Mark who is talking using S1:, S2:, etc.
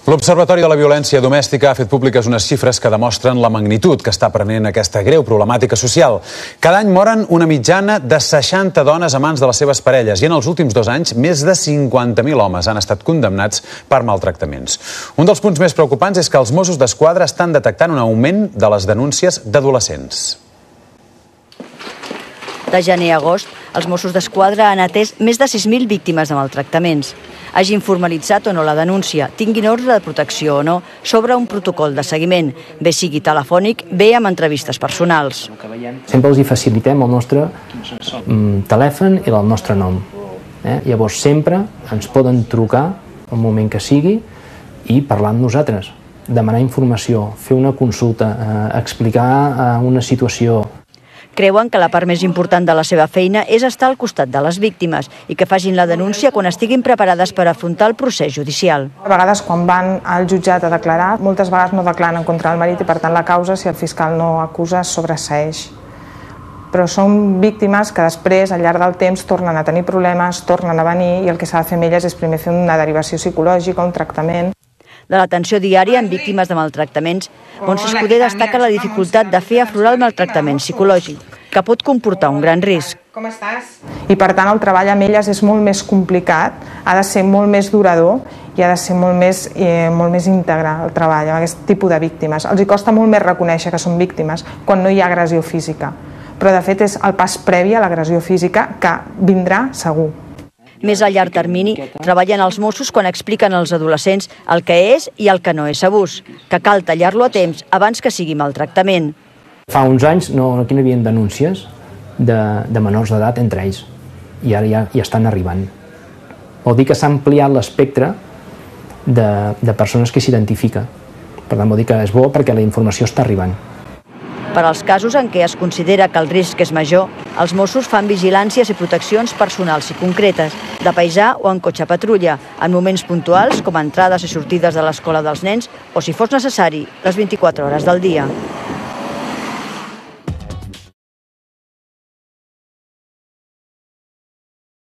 S1: L'Observatori de la Violència Domèstica ha fet públiques unes xifres que demostren la magnitud que està prenent aquesta greu problemàtica social. Cada any moren una mitjana de 60 dones a mans de les seves parelles i en els últims 2 anys més de 50.000 homes han estat condemnats per maltractaments. Un dels punts més preocupants és que els Mossos d'Esquadra estan detectant un augment de les denúncies d'adolescents.
S2: De gener a agost, els Mossos d'Esquadra han atès més de 6.000 víctimes de maltractaments. Hagin formalitzat o no la denúncia, tinguin ordre de protecció o no, sobre un protocol de seguiment, bé sigui telefònic, bé amb entrevistes personals.
S3: Sempre els hi facilitem el nostre telèfon i el nostre nom. Llavors sempre ens poden trucar al moment que sigui i parlar amb nosaltres, demanar informació, fer una consulta, explicar una situació.
S2: Creuen que la part més important de la seva feina és estar al costat de les víctimes i que facin la denúncia quan estiguin preparades per afrontar el procés judicial.
S4: A vegades quan van al jutjat a declarar, moltes vegades no declaren contra el marit i per tant la causa, si el fiscal no acusa, es sobreseeix. Però són víctimes que després, al llarg del temps, tornen a tenir problemes, tornen a venir i el que s'ha de fer amb elles és primer fer una derivació psicològica, un tractament.
S2: De l'atenció diària en víctimes de maltractaments, Montse Escudé destaca la dificultat de fer aflorar el maltractament psicològic, que pot comportar un gran risc.
S4: Com estàs? I per tant el treball amb elles és molt més complicat, ha de ser molt més durador i ha de ser molt més íntegre el treball amb aquest tipus de víctimes. Els hi costa molt més reconèixer que són víctimes quan no hi ha agressió física, però de fet és el pas previ a l'agressió física que vindrà segur.
S2: Més a llarg termini, treballen els Mossos quan expliquen als adolescents el que és i el que no és abús, que cal tallar-lo a temps abans que sigui maltractament.
S3: Fa uns anys aquí no hi havia denúncies de menors d'edat entre ells i ara ja estan arribant. Vol dir que s'ha ampliat l'espectre de persones que s'identifica. Per tant, vol dir que és bo perquè la informació està arribant.
S2: Per als casos en què es considera que el risc és major, els Mossos fan vigilàncies i proteccions personals i concretes, de paisà o en cotxe patrulla, en moments puntuals com entrades i sortides de l'escola dels nens o, si fos necessari, les 24 hores del dia.